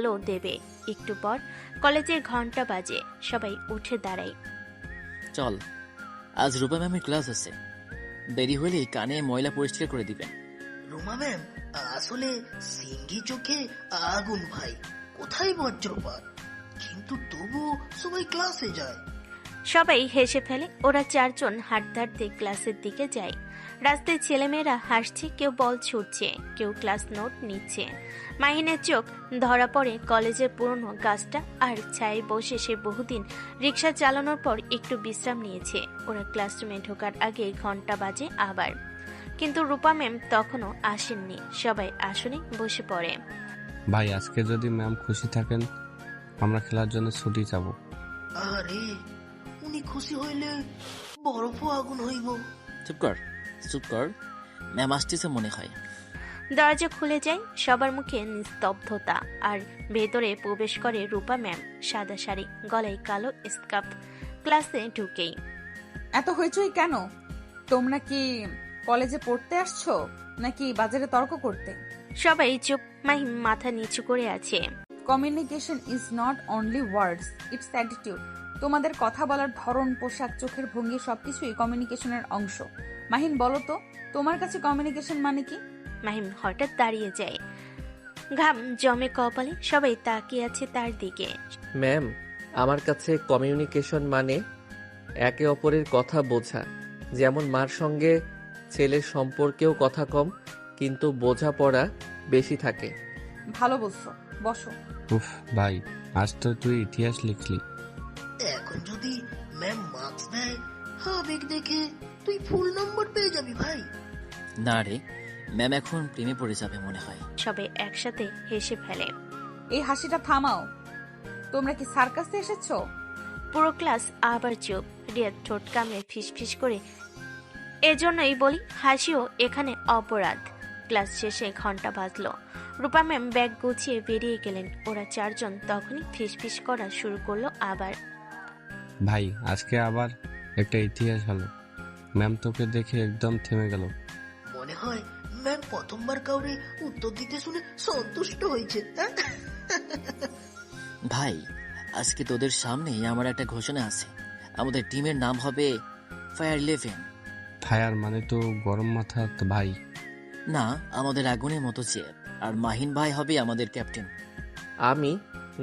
লো দেবে। একটু পর কলেজের ঘন্টা বাজে, সবাই উঠে দাঁড়ায়। চল, আজ রূপা ম্যামের ক্লাস আছে। দেরি হলে কানে ময়লা পরিষ্কার করে দিবেন। রুমা ম্যাম আসলে সিঙ্গি চোখে আগুন ভাই, কোথায় বজ্রপাত, কিন্তু তবু সবাই ক্লাসে যায়। সবাই হেসে ফেলে। ওরা চারজন হাঁটতে হাঁটতে ক্লাসের দিকে যায়। রাস্তায় ছেলেমেয়েরা হাসছে, কেউ বল ছুটছে, কেউ ক্লাস নোট নিচ্ছে। মাহিনের চোখ ধরা পড়ে কলেজের পুরনো গাছটা আর ছায়ে বসে সে বহুদিন রিক্সা চালানোর পর একটু বিশ্রাম নিয়েছে। ওরা ক্লাসরুমে ঢোকার আগে ঘন্টা বাজে আবার, কিন্তু রূপা ম্যাম তখনও আসেননি। সবাই আসনে বসে পড়ে। ভাই, আজকে যদি ম্যাম খুশি থাকেন আমরা খেলার জন্য ছুটি যাব। আরে উনি খুশি হইলে বরফও আগুন হইব। চুপ কর, চুপ কর, ম্যাম আসতেছে মনে হয়। দরজা খুলে যায়, সবার মুখে নিস্তব্ধতা। আর ভেতরে প্রবেশ করে রূপা ম্যাম, সাদা শাড়ি, গলায় কালো স্কার্ফ। ক্লাসে ঢুকেই এত হইচই কেন? তোমরা কি কলেজে পড়তে আসছো নাকি বাজারে তর্ক করতে? সবাই চুপ। মাহিম মাথা নিচু করে আছে। Communication is not only words, it's attitude. তোমাদের কথা বলার ধরন, পোশাক, চোখের ভঙ্গি সবকিছুই কমিউনিকেশনের অংশ। মাহিন, বলো তো তোমার কাছে কমিউনিকেশন মানে কি? মাহিম হঠাৎ দাঁড়িয়ে যায়, ঘাম জমে কপালে। সবাই তাকিয়ে আছে তার দিকে। ম্যাম, আমার কাছে কমিউনিকেশন মানে একে অপরের কথা বোঝা। যেমন মার সঙ্গে ছেলের সম্পর্কেও কথা কম, কিন্তু বোঝাপড়া বেশি থাকে। ভালো বলছো, বসো। উফ ভাই, আজ তো তুই ইতিহাস লিখলি। এখন যদি ম্যাম মার্কস দেয়, আবেগ দেখে তুই ফুল নম্বর পেয়ে যাবি ভাই। না রে, ম্যাম এখন প্রেমে পড়ে যাবে মনে হয়। সবাই একসাথে হেসে ফেলে। এই হাসিটা থামাও। তোমরা কি সার্কাসে এসেছো? পুরো ক্লাস আবার চুপ। রিয়া ঠোঁট কামড়ে ফিসফিস করে, এজন্যই বলি হাসিও এখানে অপরাধ। ক্লাস শেষে ঘন্টা বাজলো। রূপা ম্যাম ব্যাগ গুছিয়ে বেরিয়ে গেলেন। ওরা চারজন তখনই ফিসফিস করা শুরু করলো আবার। ভাই, আজকে আবার একটা ইতিহাস হলো। ম্যাম তোকে দেখে একদম থেমে গেল। মনে হয় ম্যাম প্রথমবার কাউরে উত্তর দিতে শুনে সন্তুষ্ট হয়েছে। ভাই, আজকে তোদের সামনেই আমার একটা ঘোষণা আছে। আমাদের টিমের নাম হবে ফায়ার 11। ফায়ার মানে তো গরম মাথা তো ভাই। না, আমাদের আগুনের মতো চেপ। আর মাহিন ভাই হবে আমাদের ক্যাপ্টেন। আমি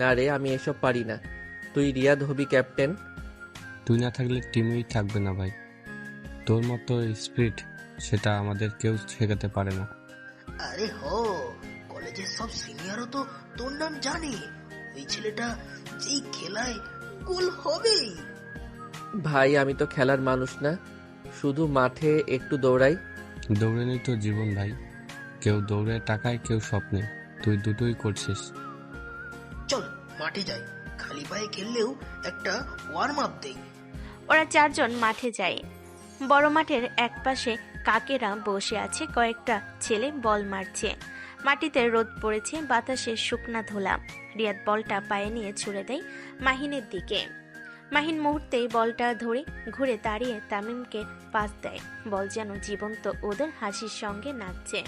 না রে, আমি এসব পারি না। তুই রিয়াদ হবি ক্যাপ্টেন। তুই না থাকলে টিমেই থাকবে না ভাই। তোর মতো স্পিরিট সেটা আমাদের কেউ শেখাতে পারে না। আরে হো, কলেজের সব সিনিয়রও তো তোর নাম জানে। ওই ছেলেটা যেই খেলায় গোল হবেই। ভাই, আমি তো খেলার মানুষ না, শুধু মাঠে একটু দৌড়াই। দৌড়ানোই তো জীবন ভাই। কেউ দৌড়ে টাকায়, কেউ স্বপ্নে। তুই দুটোই করছিস। চল মাঠে যাই, খালি পায়ে খেললেও একটা ওয়ার্ম আপ দেই। ওরা চারজন মাঠে যায়। বড় মাঠের একপাশে কাকেরা বসে আছে, কয়েকটা ছেলে বল মারছে। মাটিতে রোদ পড়েছে, বাতাসে শুকনা ধোলা। রিয়াদ বলটা পায়ে নিয়ে ছুড়ে দেয় মাহিনের দিকে। মাহিন মুহূর্তেই বলটা ধরে ঘুরে দাঁড়িয়ে তামিমকে পাস দেয়। বল যেন জীবন্ত, ওদের হাসির সঙ্গে নাচছে।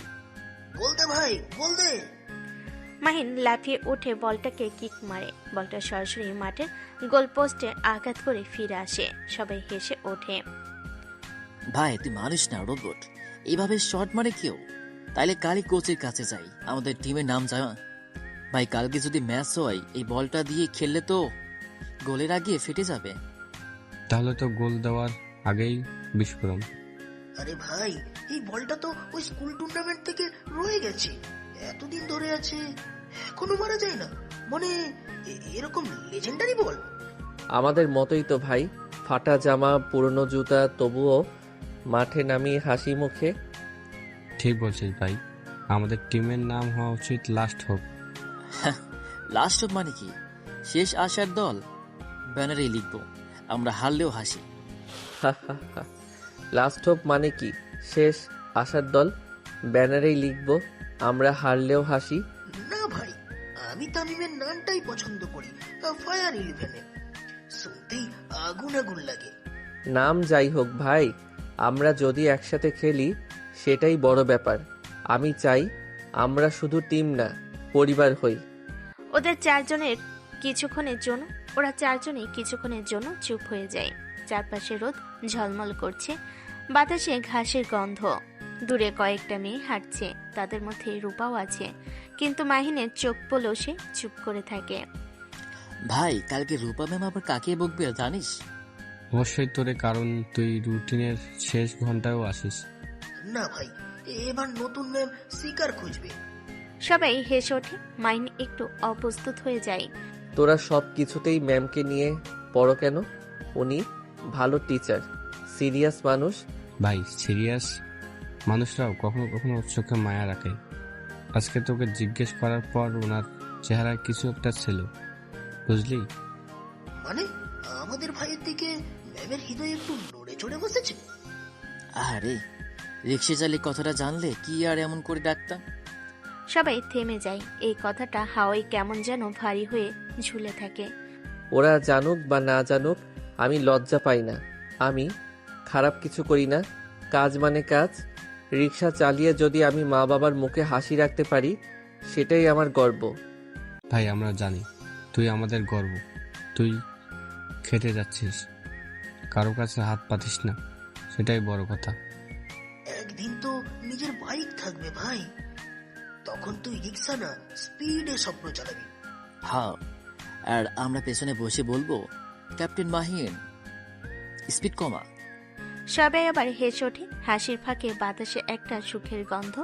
গোল দে ভাই, গোল দে। মাহিন লাফিয়ে উঠে বলটাকে কিক মারে। বলটা সরাসরি মাঠের গোলপোস্টে আঘাত করে ফিরে আসে। সবাই হেসে ওঠে। ভাই, তুই মানুষ না, রোবট। এইভাবে শট মারে কেউ? তাইলে কালই কোচের কাছে যাই, আমাদের টিমের নাম যায়। ভাই, কালকে যদি ম্যাচ হয়, এই বলটা দিয়ে খেললে তো গোলের আগে ফেটে যাবে। তাহলে তো গোল দেওয়ার আগেই বিস্ফোরণ। আরে ভাই, এই বলটা তো ওই স্কুল টুর্নামেন্ট থেকে রয়ে গেছে, এতদিন ধরে আছে, এখনো মারা যায় না। মানে এরকম লেজেন্ডারি বল। আমাদের মতোই তো ভাই, ফাটা জামা, পুরনো জুতা, তবুও মাঠে নামি হাসি মুখে। ঠিক বলছিস ভাই। আমাদের টিমের নাম হওয়া উচিত লাস্ট হোপ। লাস্ট অফ মানে কি? শেষ আশার দল। ব্যানারে লিখবো, আমরা হারলেও হাসি। লাস্ট হোপ মানে কি? শেষ আশার দল। ব্যানারেই লিখবো, আমরা হারলেও হাসি। না ভাই, আমি তামিমের নামটাই পছন্দ করি, ফায়ার 11। শুনতেই আগুন আগুন লাগে। নাম যাই হোক ভাই, আমরা যদি একসাথে খেলি সেটাই বড় ব্যাপার। আমি চাই আমরা শুধু টিম না, পরিবার হই। ওরা চারজনেই কিছুক্ষণের জন্য চুপ হয়ে যায়। চারপাশে রোদ ঝলমল করছে, বাতাসে ঘাসের গন্ধ। দূরে কয়েকটা মেয়ে হাঁটছে, তাদের মধ্যে রূপাও আছে, কিন্তু মাহিনের চোখ পলসে চুপ করে থাকে। ভাই কালকে রূপা ম্যাম আবার কাকে বকবে জানিস? অবশ্যই তোরে, কারণ তুই রুটিনের শেষ ঘন্টায়ও আসিস। না ভাই, এবার নতুন ম্যাম শিকার খুঁজবে। সবাই হেসে ওঠে। মাহিন একটু অপ্রস্তুত হয়ে যায়। তোরা সব কিছুতেই ম্যামকে নিয়ে পড়ো কেন? উনি ভালো টিচার, সিরিয়াস মানুষ। ভাই, সিরিয়াস মানুষরাও কখনো কখনো চোখে মায়া রাখে। আজকে তোকে জিজ্ঞেস করার পর ওনার চেহারায় কিছু একটা ছিল, বুঝলি? মানে আমাদের ভাইয়ের দিকে ম্যামের হৃদয় একটু নড়ে চড়ে বসেছে। আরে রিক্সা চালিয়ে কথাটা জানলে কি আর এমন করে ডাকতাম। সবাই থেমে যায়। এই কথাটা হাওয়ায় কেমন যেন ভারী হয়ে ঝুলে থাকে। ওরা জানুক বা না জানুক, আমি লজ্জা পাই না। আমি খারাপ কিছু করি না। কাজ মানে কাজ। রিক্সা চালিয়ে যদি আমি মা বাবার মুখে হাসি রাখতে পারি, সেটাই আমার গর্ব। ভাই, আমরা জানি তুই আমাদের গর্ব। তুই খেটে যাচ্ছিস, কারো কাছে হাত পাতিস না, সেটাই বড় কথা। একদিন তো নিজের বাইক থাকবে ভাই, তখন তুই রিক্সা না স্পিডে স্বপ্ন চালাবি। হ্যাঁ, আর আমরা পেছনে বসে বলবো, ক্যাপ্টেন মাহিন স্পিড কমা। সবাই আবার হেসে ওঠে। হাসির ফাঁকে বাতাসে একটা সুখের গন্ধ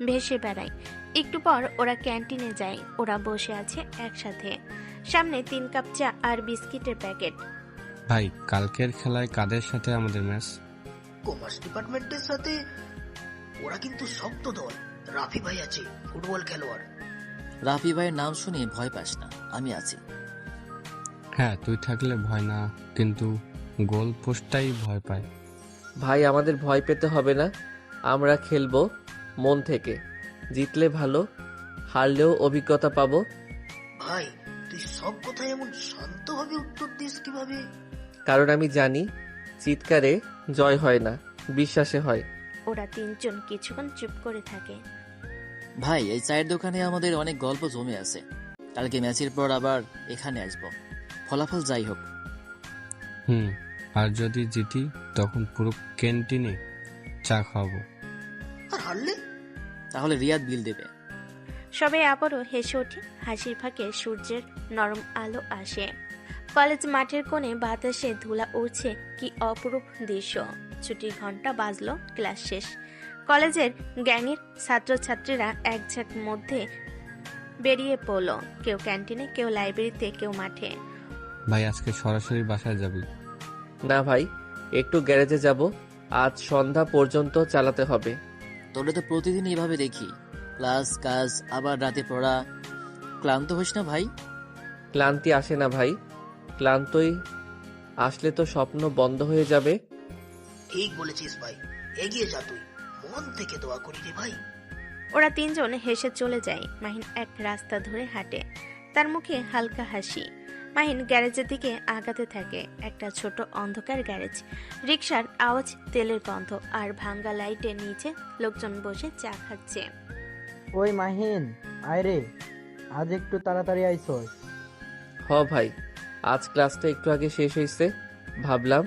ভেসে বেড়ায়। একটু পর ওরা ক্যান্টিনে যায়। ওরা বসে আছে একসাথে, সামনে 3 কাপ চা আর বিস্কিটের প্যাকেট। ভাই, কালকের খেলায় কাদের সাথে আমাদের ম্যাচ? কমার্স ডিপার্টমেন্টের সাথে। ওরা কিন্তু শক্ত দল। রাফি ভাই আছে, ফুটবল খেলোয়াড়। রাফি ভাইয়ের নাম শুনে ভয় পাস না, আমি আছি। হ্যাঁ, তুই থাকলে ভয় না, কিন্তু গোল পোস্টটাই ভয় পায়। ভাই, আমাদের ভয় পেতে হবে না। আমরা খেলবো মন থেকে। জিতলে ভালো, হারলেও অভিজ্ঞতা পাবো। ভাই তুই সব কথায় এমন শান্তভাবে উত্তর দিস কিভাবে? কারণ আমি জানি চিৎকারে জয় হয় না, বিশ্বাসে হয়। ওরা 3 জন কিছুক্ষণ চুপ করে থাকে। ভাই এই চায়ের দোকানে আমাদের অনেক গল্প জমে আছে। কালকে ম্যাচের পর আবার এখানে আসবো, ফলাফল যাই হোক। আর যদি জিতি তখন পুরো ক্যান্টিনে চা খাওয়াবো। আর হারলে? তাহলে রিয়াদ বিল দেবে। সবাই আবারও হেসে ওঠে। হাসির ফাঁকে সূর্যের নরম আলো আসে। কলেজ মাঠের কোণে বাতাসে ধুলা উড়ছে, কি অপরূপ দৃশ্য। ছুটির ঘন্টা বাজলো, ক্লাস শেষ। কলেজের গ্যাংয়ের ছাত্রছাত্রীরা একঝাঁক মধ্যে বেরিয়ে পড়ল। কেউ ক্যান্টিনে, কেউ লাইব্রেরিতে, কেউ মাঠে। ভাই, আজকে সরাসরি বাসায় যাবি? না ভাই, একটু গ্যারেজে যাব। আজ সন্ধ্যা পর্যন্ত চালাতে হবে। তোরা তো প্রতিদিন এইভাবে দেখি, ক্লাস কাজ আবার রাতে পড়া। ক্লান্ত হোস না ভাই? ক্লান্তি আসে না ভাই। ক্লান্তই আসলে তো স্বপ্ন বন্ধ হয়ে যাবে। ঠিক বলেছিস ভাই, এগিয়ে যা তুই। মন থেকে দোয়া করি রে ভাই। ওরা 3 জন হেসে চলে যায়। মাহিন এক রাস্তা ধরে হাঁটে, তার মুখে হালকা হাসি। মাহিন গ্যারেজের দিকে আগাতে থাকে। একটা ছোট অন্ধকার গ্যারেজ, রিকশার আওয়াজ, তেলের গন্ধ আর ভাঙ্গা লাইটের নিচে লোকজন বসে চা খাচ্ছে। ওই মাহিন, আয় রে, আজ একটু তাড়াতাড়ি আইসস। ভাই, আজ ক্লাসটা একটু আগে শেষ হয়েছে, ভাবলাম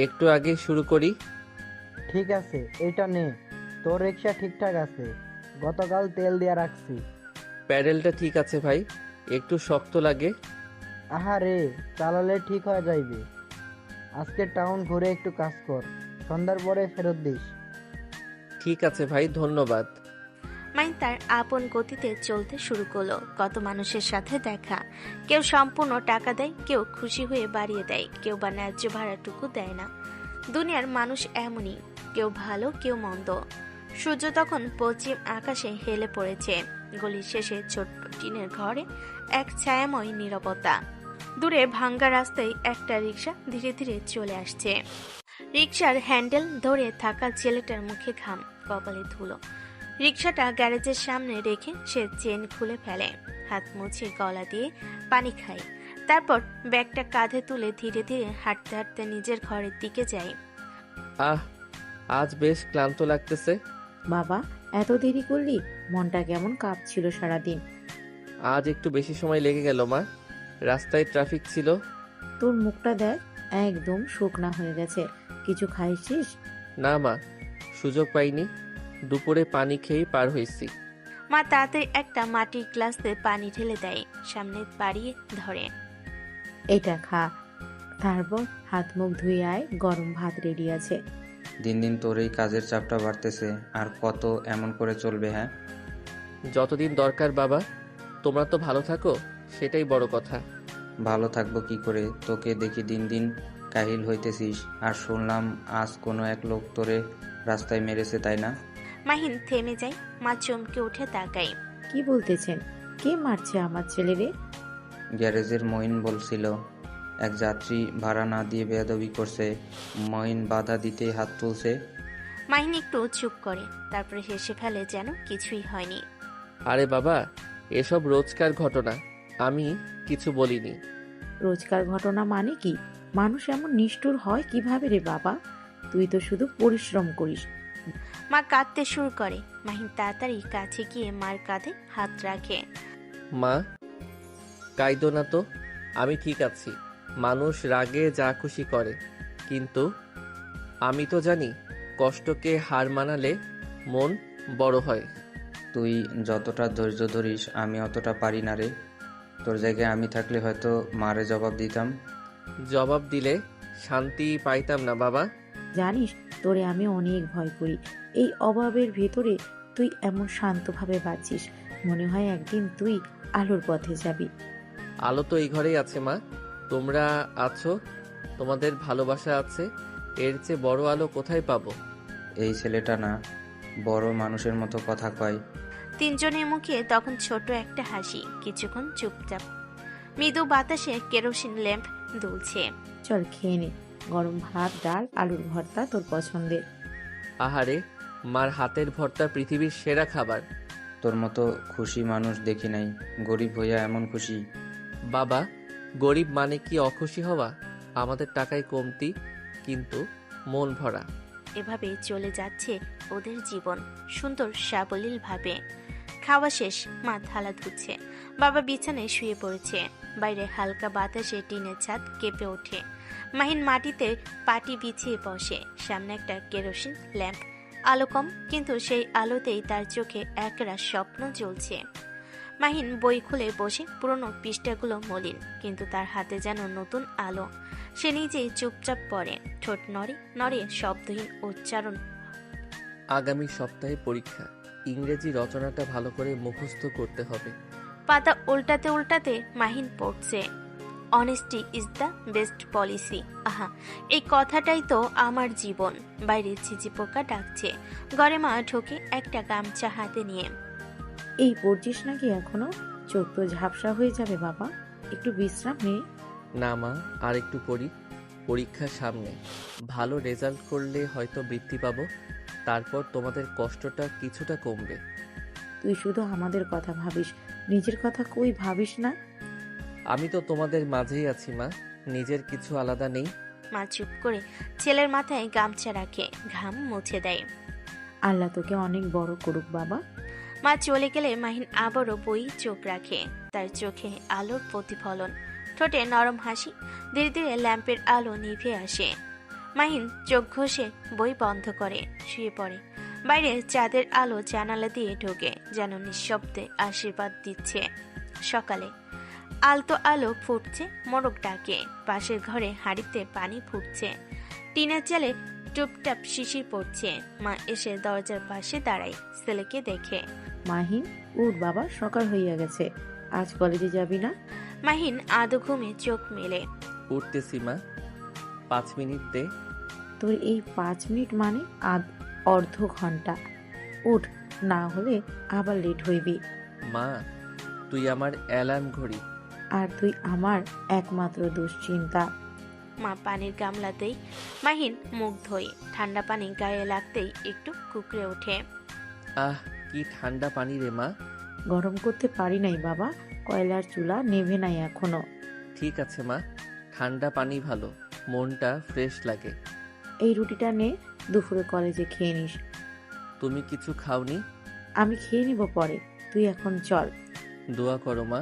একটু আগে শুরু করি। ঠিক আছে, এইটা নে, তোর রিক্সা ঠিকঠাক আছে, গতকাল তেল দিয়া রাখছি। প্যাডেলটা ঠিক আছে ভাই, একটু শক্ত লাগে। আহারে, চালালে ঠিক হয়ে যাইবে। আজকে টাউন ঘুরে একটু কাজ কর, সন্ধ্যার পরে ফেরত দিস। ঠিক আছে ভাই, ধন্যবাদ। মাইন তার আপন গতিতে চলতে শুরু করলো। কত মানুষের সাথে দেখা। কেউ সম্পূর্ণ টাকা দেয়, কেউ খুশি হয়ে বাড়িয়ে দেয়, কেউ বা ন্যায্য ভাড়াটুকু দেয় না। দুনিয়ার মানুষ এমনই, কেউ ভালো কেউ মন্দ। সূর্য তখন পশ্চিম আকাশে হেলে পড়েছে। গলির শেষে ছোট্ট টিনের ঘরে এক ছায়াময় নীরবতা। দূরে ভাঙ্গা রাস্তায় একটা রিকশা ধীরে ধীরে চলে আসছে। রিকশার হ্যান্ডেল ধরে থাকা ছেলেটার মুখে ঘাম, কপালে ধুলো। রিকশাটা গ্যারেজের সামনে রেখে সে চেন খুলে ফেলে, হাত মুছে গলা দিয়ে পানি খায়। তারপর ব্যাগটা কাঁধে তুলে ধীরে ধীরে হাঁটতে হাঁটতে নিজের ঘরের দিকে যায়। আজ বেশ ক্লান্ত লাগতেছে। বাবা, এত দেরি করলি? মনটা কেমন কাঁপছিল সারাদিন। আজ একটু বেশি সময় লেগে গেল মা, রাস্তায় ট্রাফিক ছিল। তোর মুখটা দেখ, একদম শুকনা হয়ে গেছে। কিছু খাইছিস? না মা, সুযোগ পাইনি, দুপুরে পানি খেয়েই পার হয়েছি। মা তাড়াতাড়ি একটা মাটির গ্লাসে পানি ঢেলে দেয়, সামনে বাড়িয়ে ধরে। এটা খা, তারপর হাত মুখ ধুয়ে আয়, গরম ভাত রেডি আছে। দিন দিন তোর এই কাজের চাপটা বাড়তেছে, আর কত এমন করে চলবে? হ্যাঁ, যতদিন দরকার বাবা, তোমরা তো ভালো থাকো, সেটাই বড় কথা। ভালো থাকবো কি করে? তোকে দেখি দিন দিন কাহিল হইতেছিস। আর শুনলাম আজ কোনো এক লোক তোরে রাস্তায় মেরেছে, তাই না? মাহিন থেমে যায়, মা চমকে উঠে তাকায়। কি বলতেছেন? কে মারছে আমার ছেলেরে? গ্যারেজের মঈন বলছিল এক যাত্রী ভাড়া না দিয়ে বেয়াদবি করছে। মঈন বাধা দিতেই হাত তুলছে। মাহিন একটু চুপ করে, তারপরে হেসে ফেলে যেন কিছুই হয়নি। আরে বাবা, এসব রোজকার ঘটনা, আমি কিছু বলিনি। রোজকার ঘটনা মানে কি? মানুষ এমন নিষ্ঠুর হয় কিভাবে রে বাবা? তুই তো শুধু পরিশ্রম করিস। মা কাঁদতে শুরু করে। মাহিন তাড়াতাড়ি কাছে গিয়ে মার কাঁধে হাত রাখে। মা, কাইদো না তো, আমি ঠিক আছি। মানুষ রাগে যা খুশি করে, কিন্তু আমি তো জানি কষ্টকে হার মানালে মন বড় হয়। তুই যতটা ধৈর্য ধরিস আমি অতটা পারি না রে। তোর জায়গায় আমি থাকলে হয়তো মারে জবাব দিতাম। জবাব দিলে শান্তি পাইতাম না বাবা। জানিস, তোরে আমি অনেক ভয় করি। এই অভাবের ভেতরে তুই এমন শান্তভাবে বাঁচিস, মনে হয় একদিন তুই আলোর পথে যাবি। আলো তো এই ঘরেই আছে মা, তোমরা আছো, তোমাদের ভালোবাসা আছে, এর চেয়ে বড় আলো কোথায় পাবো? এই ছেলেটা না বড় মানুষের মতো কথা কয়। তিনজনের মুখে তখন ছোট একটা হাসি, কিছুক্ষণ চুপচাপ। মৃদু বাতাসে কেরোসিন ল্যাম্প দুলছে। চল খেয়ে নে, গরম ভাত, ডাল, আলুর ভর্তা তোর পছন্দের। আহারে, মার হাতের ভর্তা পৃথিবীর সেরা খাবার। তোর মতো খুশি মানুষ দেখি নাই। গরিব হইয়া এমন খুশি। বাবা, গরিব মানে কি অখুশি হওয়া? আমাদের টাকায় কমতি, কিন্তু মন ভরা। এভাবে চলে যাচ্ছে ওদের জীবন, সুন্দর সাবলীল ভাবে। খাওয়া শেষ, মা থালা ধুচ্ছে, বাবা বিছানায় শুয়ে পড়েছে। বাইরে হালকা বাতাসে টিনের ছাদ কেঁপে ওঠে। মাহিন মাটিতে পাটি বিছিয়ে বসে, সামনে একটা কেরোসিন ল্যাম্প। আলো কম, কিন্তু সেই আলোতেই তার চোখে একরা স্বপ্ন জ্বলছে। মাহিন বই খুলে বসে, পুরনো পৃষ্ঠাগুলো মলিন, কিন্তু তার হাতে যেন নতুন আলো। সে নিজেই চুপচাপ পড়ে, ঠোঁট নড়ে নড়ে, শব্দহীন উচ্চারণ। আগামী সপ্তাহে পরীক্ষা, ইংরেজি রচনাটা ভালো করে মুখস্থ করতে হবে। পাতা উল্টাতে উল্টাতে মাহিন পড়ছে, honesty is the best policy. আহা, এই কথাটাই তো আমার জীবন। বাইরে ঝিঝি পোকা ডাকছে, ঘরে মা ঢোকে একটা গামছা হাতে নিয়ে। এই পড়ছিস নাকি এখনো? চোখ তো ঝাপসা হয়ে যাবে বাবা, একটু বিশ্রাম নে। না মা, আর একটু পড়ি, পরীক্ষা সামনে, ভালো রেজাল্ট করলে হয়তো বৃত্তি পাবো, তারপর তোমাদের কষ্টটা কিছুটা কমবে। তুই শুধু আমাদের কথা ভাবিস, নিজের কথা কই ভাবিস না। আমি তো তোমাদের মাঝেই আছি মা, নিজের কিছু আলাদা নেই। মা চুপ করে ছেলের মাথায় গামছা রাখে, ঘাম মুছে দেয়। আল্লাহ তোকে অনেক বড় করুক বাবা। মা চলে গেলে মাহিন আবারও বই চোখ রাখে, তার চোখে আলোর প্রতিফলন, ঠোঁটে নরম হাসি। ধীরে ধীরে ল্যাম্পের আলো নিভে আসে। মাহিন চোখ ঘষে বই বন্ধ করে শুয়ে পড়ে। বাইরে চাঁদের আলো জানালা দিয়ে ঢোকে, যেন নিঃশব্দে আশীর্বাদ দিচ্ছে। সকালে আলতো আলো ফুটছে, মোরগ ডাকে, পাশের ঘরে হাঁড়িতে পানি ফুটছে, টিনের চালে টুপটাপ শিশির পড়ছে। মা এসে দরজার পাশে দাঁড়ায়, ছেলেকে দেখে। মাহিন, উঠ বাবা, সকাল হইয়া গেছে, আজ কলেজে যাবি না? মাহিন আদো ঘুমে চোখ মেলে। উঠতেছি মা, 5 মিনিট দে। তোর এই 5 মিনিট মানে অর্ধ ঘন্টা। উঠ, না হলে আবার লেট হইবি। মা, তুই আমার অ্যালার্ম ঘড়ি। আর তুই আমার একমাত্র দুশ্চিন্তা। মা পানির গামলাতেই মাহিন মুখ ধোয়, ঠান্ডা পানি গায়ে লাগতেই একটু কুকড়ে ওঠে। আহ, কি ঠান্ডা পানি রে মা। গরম করতে পারি নাই বাবা, কয়লার চুলা নেভে নাই এখনো। ঠিক আছে মা, ঠান্ডা পানি ভালো, মনটা ফ্রেশ লাগে। এই রুটিটা নে, দুপুরে কলেজে খেয়ে নিস। তুমি কিছু খাওনি? আমি খেয়ে নিব পরে, তুই এখন চল। দোয়া করো মা।